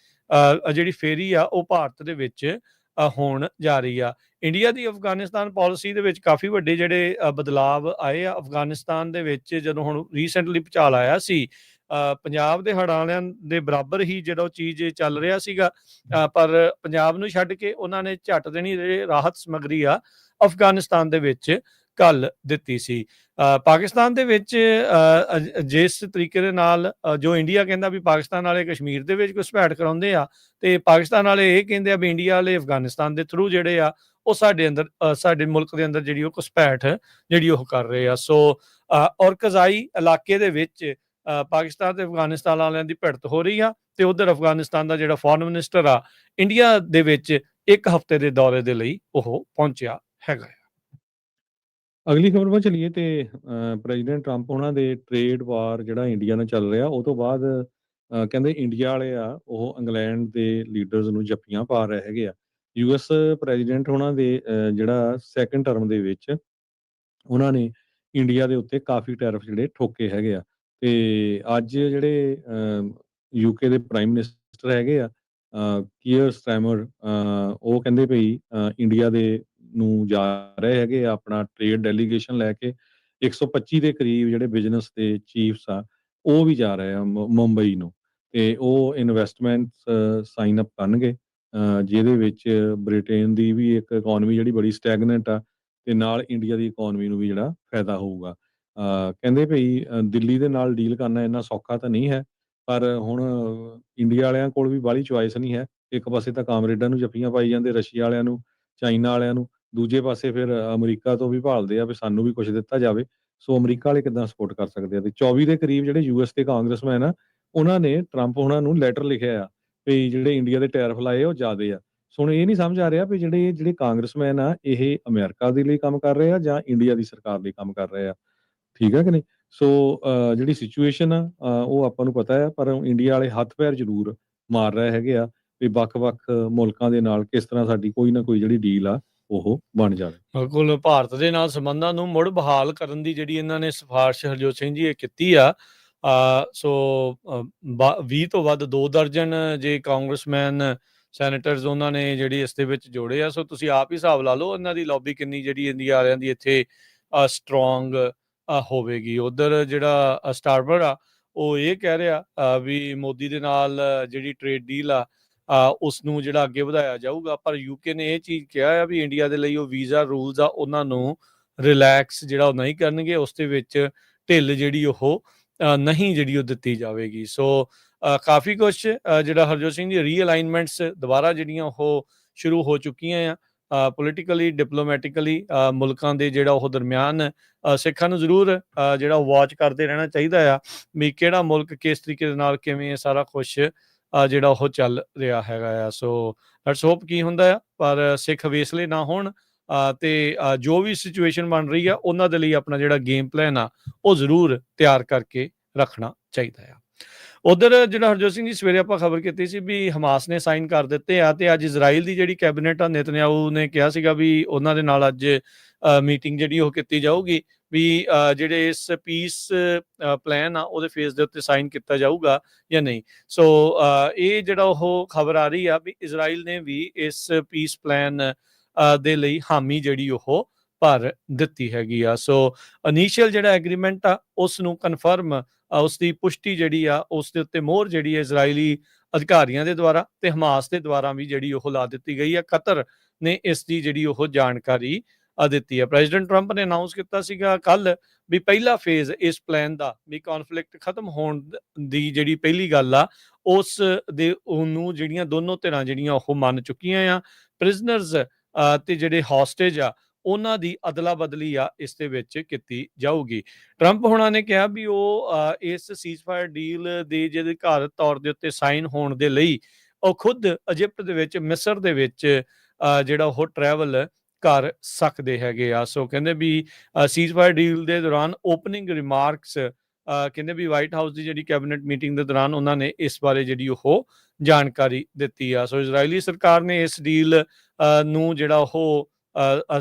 ਜਿਹੜੀ ਫੇਰੀ ਆ ਉਹ ਭਾਰਤ ਦੇ ਵਿੱਚ ਹੋਣ ਜਾ ਰਹੀ ਆ। ਇੰਡੀਆ ਦੀ ਅਫਗਾਨਿਸਤਾਨ ਪਾਲਿਸੀ ਦੇ ਵਿੱਚ ਕਾਫੀ ਵੱਡੇ ਜਿਹੜੇ ਬਦਲਾਵ ਆਏ ਆ। ਅਫਗਾਨਿਸਤਾਨ ਦੇ ਵਿੱਚ ਜਦੋਂ ਹੁਣ ਰੀਸੈਂਟਲੀ ਭੁਚਾਲ ਆਇਆ ਸੀ, ਪੰਜਾਬ ਦੇ ਹੜ੍ਹਾਂ ਵਾਲਿਆਂ ਦੇ ਬਰਾਬਰ ਹੀ ਜਿਹੜਾ ਉਹ ਚੀਜ਼ ਚੱਲ ਰਿਹਾ ਸੀਗਾ, ਪਰ ਪੰਜਾਬ ਨੂੰ ਛੱਡ ਕੇ ਉਹਨਾਂ ਨੇ ਝੱਟ ਦੇਣੀ ਜਿਹੜੇ ਰਾਹਤ ਸਮੱਗਰੀ ਆ ਅਫਗਾਨਿਸਤਾਨ ਦੇ ਵਿੱਚ ਘੱਲ ਦਿੱਤੀ ਸੀ। ਪਾਕਿਸਤਾਨ ਦੇ ਵਿੱਚ ਜਿਸ ਤਰੀਕੇ ਦੇ ਨਾਲ ਜੋ ਇੰਡੀਆ ਕਹਿੰਦਾ ਵੀ ਪਾਕਿਸਤਾਨ ਵਾਲੇ ਕਸ਼ਮੀਰ ਦੇ ਵਿੱਚ ਘੁਸਪੈਠ ਕਰਾਉਂਦੇ ਆ, ਤੇ ਪਾਕਿਸਤਾਨ ਵਾਲੇ ਇਹ ਕਹਿੰਦੇ ਆ ਵੀ ਇੰਡੀਆ ਵਾਲੇ ਅਫਗਾਨਿਸਤਾਨ ਦੇ ਥਰੂ ਜਿਹੜੇ ਆ ਉਹ ਸਾਡੇ ਮੁਲਕ ਦੇ ਅੰਦਰ ਜਿਹੜੀ ਉਹ ਘੁਸਪੈਠ ਜਿਹੜੀ ਉਹ ਕਰ ਰਹੇ ਆ। ਸੋ ਔਰਕਜ਼ਾਈ ਇਲਾਕੇ ਦੇ ਵਿੱਚ ਪਾਕਿਸਤਾਨ ਤੇ ਅਫਗਾਨਿਸਤਾਨ ਵਾਲਿਆਂ ਦੀ ਭਿੜਤ ਹੋ ਰਹੀ ਆ, ਤੇ ਉਧਰ ਅਫਗਾਨਿਸਤਾਨ ਦਾ ਜਿਹੜਾ ਫੋਰਨ ਮਿਨਿਸਟਰ ਆ ਇੰਡੀਆ ਦੇ ਵਿੱਚ 1 ਹਫ਼ਤੇ ਦੇ ਦੌਰੇ ਦੇ ਲਈ ਉਹ ਪਹੁੰਚਿਆ ਹੈਗਾ। ਅਗਲੀ ਖਬਰ ਵੱਲ ਚਲੀਏ ਤੇ ਪ੍ਰੈਜ਼ੀਡੈਂਟ ਟਰੰਪ ਉਹਨਾਂ ਦੇ ਟ੍ਰੇਡ ਵਾਰ ਜਿਹੜਾ ਇੰਡੀਆ ਨਾਲ ਚੱਲ ਰਿਹਾ, ਉਹ ਤੋਂ ਬਾਅਦ ਕਹਿੰਦੇ ਇੰਡੀਆ ਵਾਲੇ ਆ ਉਹ ਇੰਗਲੈਂਡ ਦੇ ਲੀਡਰਸ ਨੂੰ ਜੱਫੀਆਂ ਪਾ ਰਹੇ ਹੈਗੇ ਆ। ਯੂਐਸ ਪ੍ਰੈਜ਼ੀਡੈਂਟ ਉਹਨਾਂ ਦੇ ਜਿਹੜਾ ਸੈਕੰਡ ਟਰਮ ਦੇ ਵਿੱਚ ਉਹਨਾਂ ਨੇ ਇੰਡੀਆ ਦੇ ਉੱਤੇ ਕਾਫੀ ਟੈਰਿਫ ਜਿਹੜੇ ਠੋਕੇ ਹੈਗੇ ਆ। ਤੇ ਅੱਜ ਜਿਹੜੇ ਯੂਕੇ ਦੇ ਪ੍ਰਾਈਮ ਮਿਨਿਸਟਰ ਹੈਗੇ ਆ ਕੀਅਰ ਸਟਾਰਮਰ, ਉਹ ਕਹਿੰਦੇ ਭਈ ਇੰਡੀਆ ਦੇ ਨੂੰ ਜਾ ਰਹੇ ਹੈਗੇ ਆ ਆਪਣਾ ਟ੍ਰੇਡ ਡੈਲੀਗੇਸ਼ਨ ਲੈ ਕੇ। 125 ਦੇ ਕਰੀਬ ਜਿਹੜੇ ਬਿਜ਼ਨਸ ਦੇ ਚੀਫਸ ਆ ਉਹ ਵੀ ਜਾ ਰਹੇ ਆ ਮੁੰਬਈ ਨੂੰ, ਤੇ ਉਹ ਇਨਵੈਸਟਮੈਂਟਸ ਸਾਈਨ ਅਪ ਕਰਨਗੇ, ਜਿਹਦੇ ਵਿੱਚ ਬ੍ਰਿਟੇਨ ਦੀ ਵੀ ਇੱਕ ਇਕੋਨਮੀ ਜਿਹੜੀ ਬੜੀ ਸਟੈਗਨੈਂਟ ਆ, ਤੇ ਨਾਲ ਇੰਡੀਆ ਦੀ ਇਕੋਨਮੀ ਨੂੰ ਵੀ ਜਿਹੜਾ ਫਾਇਦਾ ਹੋਊਗਾ। ਕਹਿੰਦੇ ਭਈ ਦਿੱਲੀ ਦੇ ਨਾਲ ਡੀਲ ਕਰਨਾ ਇੰਨਾ ਸੌਖਾ ਤਾਂ ਨਹੀਂ ਹੈ, ਪਰ ਹੁਣ ਇੰਡੀਆ ਵਾਲਿਆਂ ਕੋਲ ਵੀ ਬਾਹਲੀ ਚੁਆਇਸ ਨਹੀਂ ਹੈ। ਇੱਕ ਪਾਸੇ ਤਾਂ ਕਾਮਰੇਡਾਂ ਨੂੰ ਜੱਫੀਆਂ ਪਾਈ ਜਾਂਦੇ, ਰਸ਼ੀਆ ਵਾਲਿਆਂ ਨੂੰ, ਚਾਈਨਾ ਵਾਲਿਆਂ ਨੂੰ, ਦੂਜੇ ਪਾਸੇ ਫਿਰ ਅਮਰੀਕਾ ਤੋਂ ਵੀ ਭਾਲਦੇ ਆ ਵੀ ਸਾਨੂੰ ਵੀ ਕੁਛ ਦਿੱਤਾ ਜਾਵੇ। ਸੋ ਅਮਰੀਕਾ ਵਾਲੇ ਕਿੱਦਾਂ ਸਪੋਰਟ ਕਰ ਸਕਦੇ ਆ? ਤੇ 24 ਦੇ ਕਰੀਬ ਜਿਹੜੇ ਯੂਐਸ ਦੇ ਕਾਂਗਰਸਮੈਨ ਆ, ਉਹਨਾਂ ਨੇ ਟਰੰਪ ਹੋਣਾ ਨੂੰ ਲੈਟਰ ਲਿਖਿਆ ਆ ਵੀ ਜਿਹੜੇ ਇੰਡੀਆ ਦੇ ਟੈਰਿਫ ਲਾਏ ਉਹ ਜ਼ਿਆਦੇ ਆ। ਸੋ ਹੁਣ ਇਹ ਨਹੀਂ ਸਮਝ ਆ ਰਿਹਾ ਵੀ ਜਿਹੜੇ ਕਾਂਗਰਸਮੈਨ ਆ ਇਹ ਅਮਰੀਕਾ ਦੇ ਲਈ ਕੰਮ ਕਰ ਰਹੇ ਆ ਜਾਂ ਇੰਡੀਆ ਦੀ ਸਰਕਾਰ ਲਈ ਕੰਮ ਕਰ ਰਹੇ ਆ। ਠੀਕ ਹੈ ਕਿ ਨਹੀਂ? ਸੋ ਜਿਹੜੀ ਸਿਚੁਏਸ਼ਨ ਆ ਉਹ ਆਪਾਂ ਨੂੰ ਪਤਾ ਆ, ਪਰ ਇੰਡੀਆ ਵਾਲੇ ਹੱਥ ਪੈਰ ਜ਼ਰੂਰ ਮਾਰ ਰਹੇ ਹੈਗੇ ਆ ਵੀ ਵੱਖ-ਵੱਖ ਮੁਲਕਾਂ ਦੇ ਨਾਲ ਕਿਸ ਤਰ੍ਹਾਂ ਸਾਡੀ ਕੋਈ ਨਾ ਕੋਈ ਜਿਹੜੀ ਡੀਲ ਆ ਉਹ ਬਣ ਜਾਵੇ। ਬਿਲਕੁਲ, ਭਾਰਤ ਦੇ ਨਾਲ ਸੰਬੰਧਾਂ ਨੂੰ ਮੁੜ ਬਹਾਲ ਕਰਨ ਦੀ ਜਿਹੜੀ ਇਹਨਾਂ ਨੇ ਸਿਫਾਰਿਸ਼ ਹਰਜੋਤ ਸਿੰਘ ਜੀ ਇਹ ਕੀਤੀ ਆ। ਸੋ 20 ਤੋਂ ਵੱਧ 2 ਦਰਜਨ ਜੇ ਕਾਂਗਰਸਮੈਨ, ਸੈਨੇਟਰਸ ਉਹਨਾਂ ਨੇ ਜਿਹੜੀ ਇਸ ਦੇ ਵਿੱਚ ਜੋੜੇ ਆ। ਸੋ ਤੁਸੀਂ ਆਪ ਹੀ ਹਿਸਾਬ ਲਾ ਲਓ ਇਹਨਾਂ ਦੀ ਲੌਬੀ ਕਿੰਨੀ ਜਿਹੜੀ ਇੰਡੀਆ ਵਾਲਿਆਂ ਦੀ ਇੱਥੇ ਸਟਰੋਂਗ ਹੋਵੇਗੀ। ਉਧਰ ਜਿਹੜਾ ਸਟਾਰਮਰ ਆ ਉਹ ਇਹ ਕਹਿ ਰਿਹਾ ਵੀ ਮੋਦੀ ਦੇ ਨਾਲ ਜਿਹੜੀ ਟ੍ਰੇਡ ਡੀਲ ਆ ਉਸ ਨੂੰ ਜਿਹੜਾ ਅੱਗੇ ਵਧਾਇਆ ਜਾਊਗਾ। ਪਰ ਯੂਕੇ ਨੇ ਇਹ ਚੀਜ਼ ਕਿਹਾ ਆ ਵੀ ਇੰਡੀਆ ਦੇ ਲਈ ਉਹ ਵੀਜ਼ਾ ਰੂਲਸ ਆ ਉਹਨਾਂ ਨੂੰ ਰਿਲੈਕਸ ਜਿਹੜਾ ਉਹ ਨਹੀਂ ਕਰਨਗੇ, ਉਸ ਦੇ ਵਿੱਚ ਢਿੱਲ ਜਿਹੜੀ ਉਹ ਨਹੀਂ ਜਿਹੜੀ ਉਹ ਦਿੱਤੀ ਜਾਵੇਗੀ। ਸੋ ਕਾਫੀ ਕੁਛ ਜਿਹੜਾ ਹਰਜੋਤ ਸਿੰਘ ਦੀ ਰੀਅਲਾਈਨਮੈਂਟਸ ਦੁਬਾਰਾ ਜਿਹੜੀਆਂ ਉਹ ਸ਼ੁਰੂ ਹੋ ਚੁੱਕੀਆਂ ਆ ਪੋਲੀਟੀਕਲੀ, ਡਿਪਲੋਮੈਟਿਕਲੀ ਮੁਲਕਾਂ ਦੇ ਜਿਹੜਾ ਉਹ ਦਰਮਿਆਨ। ਸਿੱਖਾਂ ਨੂੰ ਜ਼ਰੂਰ ਜਿਹੜਾ ਵਾਚ ਕਰਦੇ ਰਹਿਣਾ ਚਾਹੀਦਾ ਆ ਵੀ ਕਿਹੜਾ ਮੁਲਕ ਕਿਸ ਤਰੀਕੇ ਦੇ ਨਾਲ ਕਿਵੇਂ ਸਾਰਾ ਕੁਛ ਜਿਹੜਾ ਉਹ ਚੱਲ ਰਿਹਾ ਹੈਗਾ ਆ। ਸੋ ਲੈਟਸ ਹੋਪ ਕੀ ਹੁੰਦਾ ਆ, ਪਰ ਸਿੱਖ ਵੇਸਲੇ ਨਾ ਹੋਣ ਤੇ ਜੋ ਵੀ ਸਿਚੁਏਸ਼ਨ ਬਣ ਰਹੀ ਆ ਉਹਨਾਂ ਦੇ ਲਈ ਆਪਣਾ ਜਿਹੜਾ ਗੇਮ ਪਲਾਨ ਆ ਉਹ ਜ਼ਰੂਰ ਤਿਆਰ ਕਰਕੇ ਰੱਖਣਾ ਚਾਹੀਦਾ ਆ। ਉਧਰ ਜਿਹੜਾ ਹਰਜੋਤ ਸਿੰਘ ਜੀ ਸਵੇਰੇ ਆਪਾਂ ਖਬਰ ਕੀਤੀ ਸੀ ਵੀ ਹਮਾਸ ਨੇ ਸਾਈਨ ਕਰ ਦਿੱਤੇ ਆ, ਤੇ ਅੱਜ ਇਜ਼ਰਾਈਲ ਦੀ ਜਿਹੜੀ ਕੈਬਨਿਟ ਆ ਨੇਤਨਯਾਹੂ ਨੇ ਕਿਹਾ ਸੀਗਾ ਵੀ ਉਹਨਾਂ ਦੇ ਨਾਲ ਅੱਜ ਮੀਟਿੰਗ ਜਿਹੜੀ ਉਹ ਕੀਤੀ ਜਾਊਗੀ ਵੀ ਜਿਹੜੇ ਇਸ ਪੀਸ ਪਲਾਨ ਆ ਉਹਦੇ ਫੇਸ ਦੇ ਉੱਤੇ ਸਾਈਨ ਕੀਤਾ ਜਾਊਗਾ ਜਾਂ ਨਹੀਂ। ਸੋ ਇਹ ਜਿਹੜਾ ਉਹ ਖਬਰ ਆ ਰਹੀ ਆ ਵੀ ਇਜ਼ਰਾਈਲ ਨੇ ਵੀ ਇਸ ਪੀਸ ਪਲਾਨ ਦੇ ਲਈ ਹਾਮੀ ਜਿਹੜੀ ਉਹ ਭਰ ਦਿੱਤੀ ਹੈਗੀ ਆ। ਸੋ ਇਨੀਸ਼ੀਅਲ ਜਿਹੜਾ ਐਗਰੀਮੈਂਟ ਆ ਉਸ ਨੂੰ ਕਨਫਰਮ, ਉਸ ਦੀ ਪੁਸ਼ਟੀ ਜਿਹੜੀ ਆ ਉਸ ਦੇ ਉੱਤੇ ਮੋਹਰ ਜਿਹੜੀ ਹੈ ਇਜ਼ਰਾਈਲੀ ਅਧਿਕਾਰੀਆਂ ਦੇ ਦੁਆਰਾ ਤੇ ਹਮਾਸ ਦੇ ਦੁਆਰਾ ਵੀ ਜਿਹੜੀ ਉਹ ਲਾ ਦਿੱਤੀ ਗਈ ਹੈ। ਕਤਰ ਨੇ ਇਸ ਦੀ ਜਿਹੜੀ ਉਹ ਜਾਣਕਾਰੀ ਦਿੱਤੀ ਹੈ। ਪ੍ਰੈਜ਼ੀਡੈਂਟ ਟਰੰਪ ਨੇ ਅਨਾਉਂਸ ਕੀਤਾ ਸੀਗਾ ਕੱਲ ਵੀ ਪਹਿਲਾ ਫੇਜ਼ ਇਸ ਪਲਾਨ ਦਾ ਵੀ ਕਨਫਲਿਕਟ ਖਤਮ ਹੋਣ ਦੀ ਜਿਹੜੀ ਪਹਿਲੀ ਗੱਲ ਆ ਉਸ ਦੇ ਉਹਨੂੰ ਜਿਹੜੀਆਂ ਦੋਨੋਂ ਧਿਰਾਂ ਜਿਹੜੀਆਂ ਉਹ ਮੰਨ ਚੁੱਕੀਆਂ ਆ। ਪ੍ਰਿਜ਼ਨਰਸ ਤੇ ਜਿਹੜੇ ਹੌਸਟੇਜ ਆ ਉਹਨਾਂ ਦੀ ਅਦਲਾ ਬਦਲੀ ਆ ਇਸ ਦੇ ਵਿੱਚ ਕੀਤੀ ਜਾਊਗੀ। ਟਰੰਪ ਹੋਣਾ ਨੇ ਕਿਹਾ ਵੀ ਉਹ ਇਸ ਸੀਜ਼ਫਾਇਰ ਡੀਲ ਦੇ ਜਿਹੜੇ ਅਧਿਕਾਰਤ ਤੌਰ ਦੇ ਉੱਤੇ ਸਾਈਨ ਹੋਣ ਦੇ ਲਈ ਉਹ ਖੁਦ ਇਜਿਪਟ ਦੇ ਵਿੱਚ, ਮਿਸਰ ਦੇ ਵਿੱਚ ਜਿਹੜਾ ਉਹ ਟਰੈਵਲ ਕਰ ਸਕਦੇ ਹੈਗੇ ਆ। ਸੋ ਕਹਿੰਦੇ ਵੀ ਸੀਜ਼ਫਾਇਰ ਡੀਲ ਦੇ ਦੌਰਾਨ ਓਪਨਿੰਗ ਰਿਮਾਰਕਸ ਕਹਿੰਦੇ ਵੀ ਵਾਈਟ ਹਾਊਸ ਦੀ ਜਿਹੜੀ ਕੈਬਨਿਟ ਮੀਟਿੰਗ ਦੇ ਦੌਰਾਨ ਉਹਨਾਂ ਨੇ ਇਸ ਬਾਰੇ ਜਿਹੜੀ ਉਹ ਜਾਣਕਾਰੀ ਦਿੱਤੀ ਆ। ਸੋ ਇਜ਼ਰਾਈਲੀ ਸਰਕਾਰ ਨੇ ਇਸ ਡੀਲ ਨੂੰ ਜਿਹੜਾ ਉਹ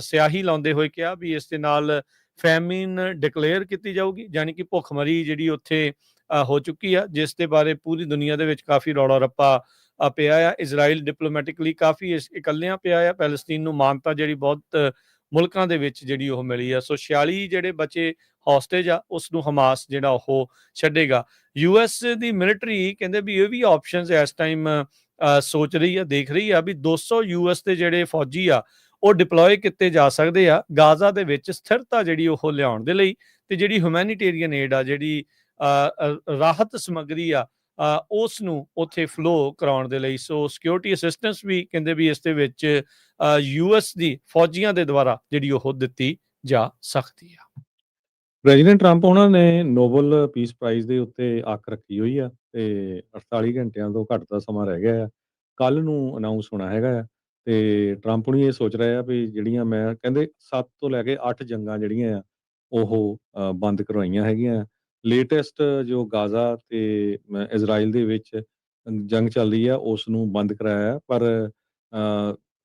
ਸਿਆਹੀ ਲਾਉਂਦੇ ਹੋਏ ਕਿਹਾ ਵੀ ਇਸ ਦੇ ਨਾਲ ਫੈਮਿਨ ਡਿਕਲੇਅਰ ਕੀਤੀ ਜਾਊਗੀ, ਯਾਨੀ ਕਿ ਭੁੱਖਮਰੀ ਜਿਹੜੀ ਉੱਥੇ ਹੋ ਚੁੱਕੀ ਆ, ਜਿਸ ਦੇ ਬਾਰੇ ਪੂਰੀ ਦੁਨੀਆ ਦੇ ਵਿੱਚ ਕਾਫੀ ਰੌਲਾ ਰੱਪਾ ਪਿਆ ਆ। ਇਜ਼ਰਾਈਲ ਡਿਪਲੋਮੈਟਿਕਲੀ ਕਾਫੀ ਇਕੱਲਿਆਂ ਪਿਆ ਆ। ਪੈਲਸਤੀਨ ਨੂੰ ਮਾਨਤਾ ਜਿਹੜੀ ਬਹੁਤ ਮੁਲਕਾਂ ਦੇ ਵਿੱਚ ਜਿਹੜੀ ਉਹ ਮਿਲੀ ਆ। ਸੋ 46 ਜਿਹੜੇ ਬਚੇ ਹੌਸਟੇਜ ਆ ਉਸ ਨੂੰ ਹਮਾਸ ਜਿਹੜਾ ਉਹ ਛੱਡੇਗਾ। ਯੂਐਸ ਦੀ ਮਿਲਟਰੀ ਕਹਿੰਦੇ ਵੀ ਇਹ ਵੀ ਆਪਸ਼ਨਸ ਇਸ ਟਾਈਮ ਸੋਚ ਰਹੀ ਆ, ਦੇਖ ਰਹੀ ਆ ਵੀ 200 ਯੂਐਸ ਦੇ ਜਿਹੜੇ ਫੌਜੀ ਆ ਉਹ ਡਿਪਲੋਏ ਕੀਤੇ ਜਾ ਸਕਦੇ ਆ ਗਾਜ਼ਾ ਦੇ ਵਿੱਚ ਸਥਿਰਤਾ ਜਿਹੜੀ ਉਹ ਲਿਆਉਣ ਦੇ ਲਈ, ਤੇ ਜਿਹੜੀ ਹਿਊਮੈਨੀਟੇਰੀਅਨ ਏਡ ਆ, ਜਿਹੜੀ ਰਾਹਤ ਸਮੱਗਰੀ ਆ ਉਸ ਨੂੰ ਉੱਥੇ ਫਲੋ ਕਰਾਉਣ ਦੇ ਲਈ। ਸੋ ਸਿਕਿਉਰਿਟੀ ਅਸਿਸਟੈਂਸ ਵੀ ਕਹਿੰਦੇ ਵੀ ਇਸ ਦੇ ਵਿੱਚ ਯੂਐਸ ਦੀ ਫੌਜੀਆਂ ਦੇ ਦੁਆਰਾ ਜਿਹੜੀ ਉਹ ਦਿੱਤੀ ਜਾ ਸਕਦੀ ਆ। ਪ੍ਰੈਜ਼ੀਡੈਂਟ ਟਰੰਪ ਉਹਨਾਂ ਨੇ ਨੋਬਲ ਪੀਸ ਪ੍ਰਾਈਜ਼ ਦੇ ਉੱਤੇ ਅੱਖ ਰੱਖੀ ਹੋਈ ਆ, ਤੇ 48 ਘੰਟਿਆਂ ਤੋਂ ਘੱਟ ਦਾ ਸਮਾਂ ਰਹਿ ਗਿਆ ਆ। ਕੱਲ ਨੂੰ ਅਨਾਉਂਸ ਹੋਣਾ ਹੈਗਾ ਆ, ਤੇ ਟਰੰਪ ਨੂੰ ਇਹ ਸੋਚ ਰਹੇ ਆ ਵੀ ਜਿਹੜੀਆਂ ਮੈਂ ਕਹਿੰਦੇ 7 ਤੋਂ ਲੈ ਕੇ 8 ਜੰਗਾਂ ਜਿਹੜੀਆਂ ਆ ਉਹ ਬੰਦ ਕਰਵਾਈਆਂ ਹੈਗੀਆਂ, ਲੇਟੈਸਟ ਜੋ ਗਾਜ਼ਾ ਤੇ ਇਜ਼ਰਾਈਲ ਦੇ ਵਿੱਚ ਜੰਗ ਚੱਲ ਰਹੀ ਆ ਉਸ ਨੂੰ ਬੰਦ ਕਰਾਇਆ, ਪਰ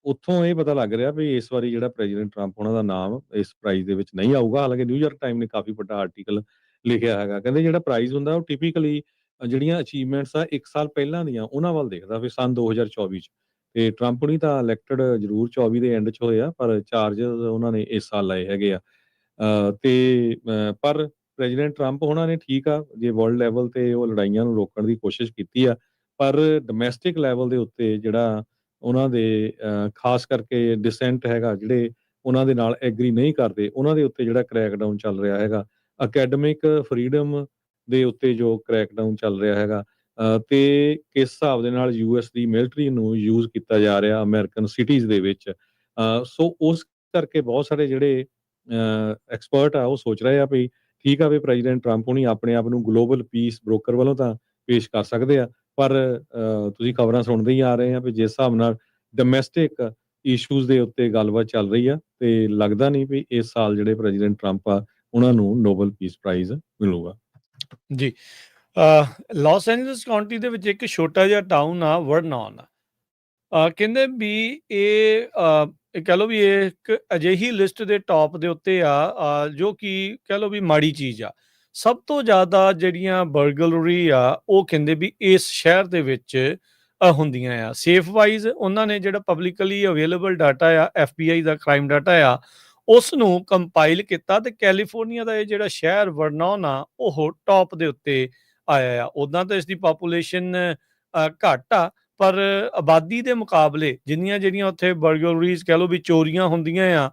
ਉੱਥੋਂ ਇਹ ਪਤਾ ਲੱਗ ਰਿਹਾ ਵੀ ਇਸ ਵਾਰੀ ਜਿਹੜਾ ਪ੍ਰੈਜ਼ੀਡੈਂਟ ਟਰੰਪ ਉਹਨਾਂ ਦਾ ਨਾਮ ਇਸ ਪ੍ਰਾਈਜ਼ ਦੇ ਵਿੱਚ ਨਹੀਂ ਆਊਗਾ। ਹਾਲਾਂਕਿ ਨਿਊਯਾਰਕ ਟਾਈਮ ਨੇ ਕਾਫੀ ਵੱਡਾ ਆਰਟੀਕਲ ਲਿਖਿਆ ਹੈਗਾ, ਕਹਿੰਦੇ ਜਿਹੜਾ ਪ੍ਰਾਈਜ਼ ਹੁੰਦਾ ਉਹ ਟਿਪੀਕਲੀ ਜਿਹੜੀਆਂ ਅਚੀਵਮੈਂਟਸ ਆ 1 ਸਾਲ ਪਹਿਲਾਂ ਦੀਆਂ ਉਹਨਾਂ ਵੱਲ ਦੇਖਦਾ ਵੀ ਸੰਨ 2024 ਚ, ਤੇ ਟਰੰਪ ਹੁਣੀ ਤਾਂ ਇਲੈਕਟਡ ਜ਼ਰੂਰ 24 ਦੇ ਐਂਡ 'ਚ ਹੋਏ ਆ, ਪਰ ਚਾਰਜਸ ਉਹਨਾਂ ਨੇ ਇਸ ਸਾਲ ਲਏ ਹੈਗੇ ਆ। ਪਰ ਪ੍ਰੈਜ਼ੀਡੈਂਟ ਟਰੰਪ ਹੋਣਾ ਨੇ ਠੀਕ ਆ, ਜੇ ਵਰਲਡ ਲੈਵਲ ਤੇ ਉਹ ਲੜਾਈਆਂ ਨੂੰ ਰੋਕਣ ਦੀ ਕੋਸ਼ਿਸ਼ ਕੀਤੀ ਆ, ਪਰ ਡੋਮੈਸਟਿਕ ਲੈਵਲ ਦੇ ਉੱਤੇ ਜਿਹੜਾ ਉਹਨਾਂ ਦੇ ਖਾਸ ਕਰਕੇ ਡਿਸੈਂਟ ਹੈਗਾ, ਜਿਹੜੇ ਉਹਨਾਂ ਦੇ ਨਾਲ ਐਗਰੀ ਨਹੀਂ ਕਰਦੇ, ਉਹਨਾਂ ਦੇ ਉੱਤੇ ਜਿਹੜਾ ਕ੍ਰੈਕਡਾਊਨ ਚੱਲ ਰਿਹਾ ਹੈਗਾ, ਅਕੈਡਮਿਕ ਫਰੀਡਮ ਦੇ ਉੱਤੇ ਜੋ ਕ੍ਰੈਕਡਾਊਨ ਚੱਲ ਰਿਹਾ ਹੈਗਾ, ਤੇ ਕਿਸ ਹਿਸਾਬ ਦੇ ਨਾਲ ਯੂਐਸ ਦੀ ਮਿਲਟਰੀ ਨੂੰ ਯੂਜ਼ ਕੀਤਾ ਜਾ ਰਿਹਾ ਅਮਰੀਕਨ ਸਿਟੀਜ਼ ਦੇ ਵਿੱਚ। ਸੋ ਉਸ ਕਰਕੇ ਬਹੁਤ ਸਾਰੇ ਜਿਹੜੇ ਐਕਸਪਰਟ ਆ ਉਹ ਸੋਚ ਰਹੇ ਆ ਵੀ ਠੀਕ ਆ ਵੀ ਪ੍ਰੈਜ਼ੀਡੈਂਟ ਟਰੰਪ ਹੁਣੀ ਆਪਣੇ ਆਪ ਨੂੰ ਗਲੋਬਲ ਪੀਸ ਬ੍ਰੋਕਰ ਵੱਲੋਂ ਤਾਂ ਪੇਸ਼ ਕਰ ਸਕਦੇ ਆ, ਪਰ ਤੁਸੀਂ ਖਬਰਾਂ ਸੁਣਦੇ ਹੀ ਆ ਰਹੇ ਆ ਵੀ ਜਿਸ ਹਿਸਾਬ ਨਾਲ ਡੋਮੈਸਟਿਕ ਇਸ਼ੂਜ਼ ਦੇ ਉੱਤੇ ਗੱਲਬਾਤ ਚੱਲ ਰਹੀ ਆ, ਤੇ ਲੱਗਦਾ ਨਹੀਂ ਵੀ ਇਸ ਸਾਲ ਜਿਹੜੇ ਪ੍ਰੈਜ਼ੀਡੈਂਟ ਟਰੰਪ ਆ ਉਹਨਾਂ ਨੂੰ ਨੋਬਲ ਪੀਸ ਪ੍ਰਾਈਜ਼ ਮਿਲੂਗਾ। ਜੀ। ਲਾਸ ਐਂਜਲਸ ਕਾਉਂਟੀ ਦੇ ਵਿੱਚ ਇੱਕ ਛੋਟਾ ਜਿਹਾ ਟਾਊਨ ਆ ਵਰਨੌਨ। ਕਹਿੰਦੇ ਵੀ ਇਹ ਕਹਿ ਲਓ ਵੀ ਇਹ ਇੱਕ ਅਜਿਹੀ ਲਿਸਟ ਦੇ ਟੌਪ ਦੇ ਉੱਤੇ ਆ ਜੋ ਕਿ ਕਹਿ ਲਓ ਵੀ ਮਾੜੀ ਚੀਜ਼ ਆ। ਸਭ ਤੋਂ ਜ਼ਿਆਦਾ ਜਿਹੜੀਆਂ ਬਰਗਲਰੀ ਆ ਉਹ ਕਹਿੰਦੇ ਵੀ ਇਸ ਸ਼ਹਿਰ ਦੇ ਵਿੱਚ ਹੁੰਦੀਆਂ ਆ। ਸੇਫ ਵਾਈਜ਼ ਉਹਨਾਂ ਨੇ ਜਿਹੜਾ ਪਬਲਿਕਲੀ ਅਵੇਲੇਬਲ ਡਾਟਾ ਆ, FBI ਦਾ ਕ੍ਰਾਈਮ ਡਾਟਾ ਆ, ਉਸ ਨੂੰ ਕੰਪਾਈਲ ਕੀਤਾ ਤੇ ਕੈਲੀਫੋਰਨੀਆ ਦਾ ਇਹ ਜਿਹੜਾ ਸ਼ਹਿਰ ਵਰਨੌਨ ਆ ਉਹ ਟੌਪ ਦੇ ਉੱਤੇ ਆਇਆ ਆ। ਉੱਦਾਂ ਤਾਂ ਇਸ ਦੀ ਪਾਪੂਲੇਸ਼ਨ ਘੱਟ ਆ, ਪਰ ਆਬਾਦੀ ਦੇ ਮੁਕਾਬਲੇ ਜਿੰਨੀਆਂ ਜਿਹੜੀਆਂ ਉੱਥੇ ਬਰਗਲਰੀਜ਼ ਕਹਿ ਲਓ ਵੀ ਚੋਰੀਆਂ ਹੁੰਦੀਆਂ ਆ,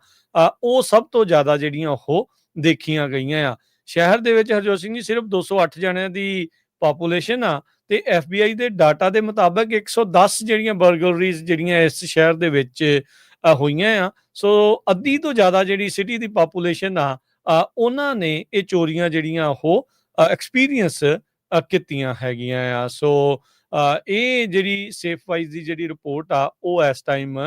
ਉਹ ਸਭ ਤੋਂ ਜ਼ਿਆਦਾ ਜਿਹੜੀਆਂ ਉਹ ਦੇਖੀਆਂ ਗਈਆਂ ਆ। ਸ਼ਹਿਰ ਦੇ ਵਿੱਚ ਹਰਜੋਤ ਸਿੰਘ ਜੀ ਸਿਰਫ 208 ਜਣਿਆਂ ਦੀ ਪਾਪੂਲੇਸ਼ਨ ਆ, ਤੇ FBI ਦੇ ਡਾਟਾ ਦੇ ਮੁਤਾਬਕ 110 ਜਿਹੜੀਆਂ ਬਰਗਲਰੀਜ਼ ਜਿਹੜੀਆਂ ਇਸ ਸ਼ਹਿਰ ਦੇ ਵਿੱਚ ਹੋਈਆਂ ਆ। ਸੋ ਅੱਧੀ ਤੋਂ ਜ਼ਿਆਦਾ ਜਿਹੜੀ ਸਿਟੀ ਦੀ ਪਾਪੂਲੇਸ਼ਨ ਆ, ਉਹਨਾਂ ਨੇ ਇਹ ਚੋਰੀਆਂ ਜਿਹੜੀਆਂ ਉਹ ਐਕਸਪੀਰੀਅੰਸ ਕੀਤੀਆਂ ਹੈਗੀਆਂ ਆ। ਸੋ ਇਹ ਜਿਹੜੀ ਸੇਫ ਵਾਈਜ਼ ਦੀ ਜਿਹੜੀ ਰਿਪੋਰਟ ਆ ਉਹ ਇਸ ਟਾਈਮ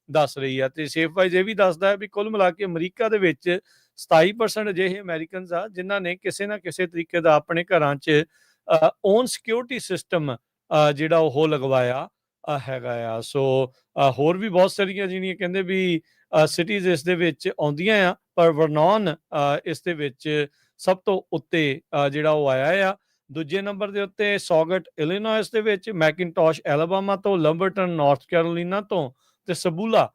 ਦੱਸ ਰਹੀ ਆ, ਤੇ ਸੇਫ ਵਾਈਜ਼ ਇਹ ਵੀ ਦੱਸਦਾ ਹੈ ਵੀ ਕੁੱਲ ਮਿਲਾ ਕੇ ਅਮਰੀਕਾ ਦੇ ਵਿੱਚ 27% ਅਜਿਹੇ ਅਮਰੀਕਨਸ ਆ ਜਿਨ੍ਹਾਂ ਨੇ ਕਿਸੇ ਨਾ ਕਿਸੇ ਤਰੀਕੇ ਦਾ ਆਪਣੇ ਘਰਾਂ 'ਚ ਓਨ ਸਿਕਿਉਰਿਟੀ ਸਿਸਟਮ ਜਿਹੜਾ ਉਹ ਲਗਵਾਇਆ ਹੈਗਾ ਆ। ਸੋ ਹੋਰ ਵੀ ਬਹੁਤ ਸਾਰੀਆਂ ਜਿਹੜੀਆਂ ਕਹਿੰਦੇ ਵੀ ਸਿਟੀਜ਼ ਇਸ ਦੇ ਵਿੱਚ ਆਉਂਦੀਆਂ ਆ, ਪਰ ਵਰਨੌਨ ਇਸ ਦੇ ਵਿੱਚ ਸਭ ਤੋਂ ਉੱਤੇ ਜਿਹੜਾ ਉਹ ਆਇਆ ਆ। ਦੂਜੇ ਨੰਬਰ ਦੇ ਉੱਤੇ ਸੌਗਟ ਇਲੀਨੋਇਸ ਦੇ ਵਿੱਚ, ਮੈਕਿਨਟੋਸ਼ ਐਲਬਾਮਾ ਤੋਂ, ਲੰਬਰਟਨ ਨਾਰਥ ਕੈਰੋਲੀਨਾ ਤੋਂ, ਤੇ ਸਬੂਲਾ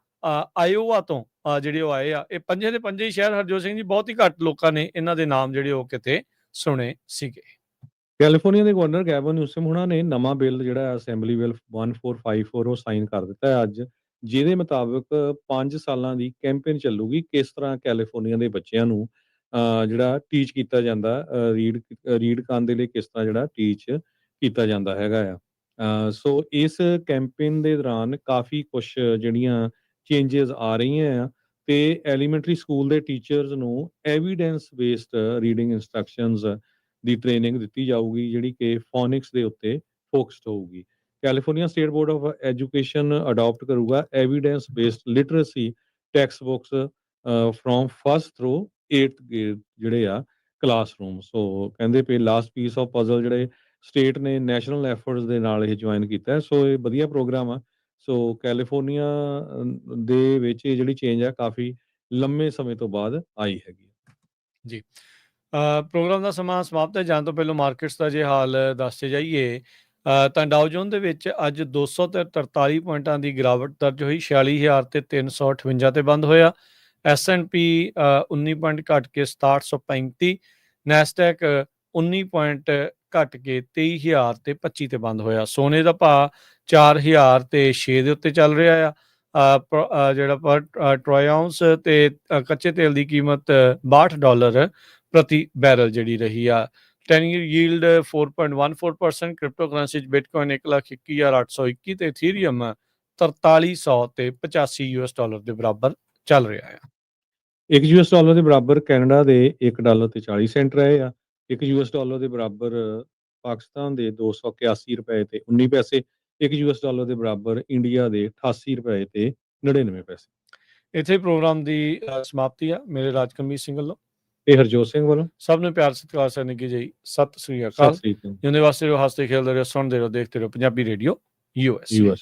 ਆਇਓਵਾ ਤੋਂ ਜਿਹੜੇ ਉਹ ਆਏ ਆ। ਇਹ ਪੰਜੇ ਦੇ ਪੰਜੇ ਹੀ ਸ਼ਹਿਰ ਹਰਜੋਤ ਸਿੰਘ ਜੀ ਬਹੁਤ ਹੀ ਘੱਟ ਲੋਕਾਂ ਨੇ ਇਹਨਾਂ ਦੇ ਨਾਮ ਜਿਹੜੇ ਉਹ ਕਿਤੇ ਸੁਣੇ ਸੀਗੇ। ਕੈਲੀਫੋਰਨੀਆ ਦੇ ਗਵਰਨਰ ਗੈਵਨ ਨਿਊਸਮ ਹੁਣਾਂ ਨੇ ਨਵਾਂ ਬਿੱਲ ਜਿਹੜਾ ਅਸੈਂਬਲੀ ਬਿੱਲ 1454 ਉਹ ਸਾਈਨ ਕਰ ਦਿੱਤਾ ਹੈ ਅੱਜ, ਜਿਹਦੇ ਮੁਤਾਬਕ 5 ਸਾਲਾਂ ਦੀ ਕੈਂਪੇਨ ਚੱਲੂਗੀ ਕਿਸ ਤਰ੍ਹਾਂ ਕੈਲੀਫੋਰਨੀਆ ਦੇ ਬੱਚਿਆਂ ਨੂੰ ਜਿਹੜਾ ਟੀਚ ਕੀਤਾ ਜਾਂਦਾ, ਰੀਡ ਕਰਨ ਦੇ ਲਈ ਕਿਸ ਤਰ੍ਹਾਂ ਜਿਹੜਾ ਟੀਚ ਕੀਤਾ ਜਾਂਦਾ ਹੈਗਾ ਆ। ਸੋ ਇਸ ਕੈਂਪੇਨ ਦੇ ਦੌਰਾਨ ਕਾਫੀ ਕੁਛ ਜਿਹੜੀਆਂ ਚੇਂਜਸ ਆ ਰਹੀਆਂ ਆ, ਤੇ ਐਲੀਮੈਂਟਰੀ ਸਕੂਲ ਦੇ ਟੀਚਰਸ ਨੂੰ ਐਵੀਡੈਂਸ ਬੇਸਡ ਰੀਡਿੰਗ ਇੰਸਟਰਕਸ਼ਨਸ ਦੀ ਟ੍ਰੇਨਿੰਗ ਦਿੱਤੀ ਜਾਊਗੀ, ਜਿਹੜੀ ਕਿ ਫੋਨਿਕਸ ਦੇ ਉੱਤੇ ਫੋਕਸਡ ਹੋਊਗੀ। California state board of education adopt ਕਰੂਗਾ evidence based literacy textbooks from first through 8th grade ਜਿਹੜੇ ਆ ਕਲਾਸਰੂਮ। ਸੋ ਕਹਿੰਦੇ ਪਏ ਲਾਸਟ ਪੀਸ ਆਫ ਪਜ਼ਲ ਜਿਹੜੇ ਸਟੇਟ ਨੇ ਨੈਸ਼ਨਲ ਐਫਰਟਸ ਦੇ ਨਾਲ ਇਹ ਜੁਆਇਨ ਕੀਤਾ। ਸੋ ਇਹ ਵਧੀਆ ਪ੍ਰੋਗਰਾਮ ਆ। ਸੋ ਕੈਲੀਫੋਰਨੀਆ ਦੇ ਵਿੱਚ ਇਹ ਜਿਹੜੀ ਚੇਂਜ ਆ ਕਾਫੀ ਲੰਮੇ ਸਮੇਂ ਤੋਂ ਬਾਅਦ ਆਈ ਹੈਗੀ ਜੀ। ਪ੍ਰੋਗਰਾਮ ਦਾ ਸਮਾਂ ਸਮਾਪਤ ਹੈ, ਜਾਣ ਤੋਂ ਪਹਿਲਾਂ ਮਾਰਕੀਟਸ ਦਾ ਜੇ ਹਾਲ ਦੱਸਦੇ ਜਾਈਏ ਤਾਂ ਡਾਓ ਜੋਨ ਦੇ ਵਿੱਚ ਅੱਜ 243 ਪੁਆਇੰਟਾਂ ਦੀ ਗਿਰਾਵਟ ਦਰਜ ਹੋਈ, 46,358 ਤੇ ਬੰਦ ਹੋਇਆ। S&P 19 ਪੁਆਇੰਟ ਘਟ ਕੇ 6735, ਨੈਸਡੈਕ 19 ਪੁਆਇੰਟ ਘਟ ਕੇ 23,025 ਤੇ ਬੰਦ ਹੋਇਆ। ਸੋਨੇ ਦਾ ਭਾਅ 4,006 ਦੇ ਉੱਤੇ ਚੱਲ ਰਿਹਾ ਆ। ਜਿਹੜਾ ਪਰ ਟਰੋਇਆਉਂਸ ਤੇ ਕੱਚੇ ਤੇਲ ਦੀ ਕੀਮਤ $62 ਪ੍ਰਤੀ ਬੈਰਲ ਜਿਹੜੀ ਰਹੀ ਆ। 10 year yield 4.14%, ਕ੍ਰਿਪਟੋ ਕਰੰਸੀ 'ਚ ਬਿਟਕੋਇਨ 1,21,821 ਤੇ ਇਥੀਰੀਅਮ 4300 ਤੇ $85 ਦੇ ਬਰਾਬਰ ਚੱਲ ਰਿਹਾ ਆ। ਇੱਕ $1 ਦੇ ਬਰਾਬਰ ਕੈਨੇਡਾ ਦੇ $1 ਤੇ 40 ਸੈਂਟ ਰਹੇ ਆ। ਇੱਕ $1 ਦੇ ਬਰਾਬਰ ਪਾਕਿਸਤਾਨ ਦੇ 281 ਰੁਪਏ ਤੇ 19 ਪੈਸੇ। ਇੱਕ $1 ਦੇ ਬਰਾਬਰ ਇੰਡੀਆ ਦੇ 88 ਰੁਪਏ ਤੇ 99 ਪੈਸੇ। ਇੱਥੇ ਪ੍ਰੋਗਰਾਮ ਦੀ ਸਮਾਪਤੀ ਆ। ਮੇਰੇ ਰਾਜਕਰਮੀਤ ਸਿੰਘ ਵੱਲੋਂ ਇਹ ਹਰਜੋਤ ਸਿੰਘ ਵੱਲੋਂ ਸਭ ਨੂੰ ਪਿਆਰ ਸਤਿਕਾਰ ਸਰ ਨਿੱਘੀ ਜੀ ਸਤਿ ਸ੍ਰੀ ਸਤਿ ਅਕਾਲ। ਸ੍ਰੀ ਅਕਾਲ ਜਿਉਂਦੇ ਵਾਸਤੇ ਰਹੋ, ਹੱਸਦੇ ਖੇਡਦੇ ਰਹੋ, ਸੁਣਦੇ ਰਹੋ, ਦੇਖਦੇ ਰਹੋ ਪੰਜਾਬੀ ਰੇਡੀਓ US।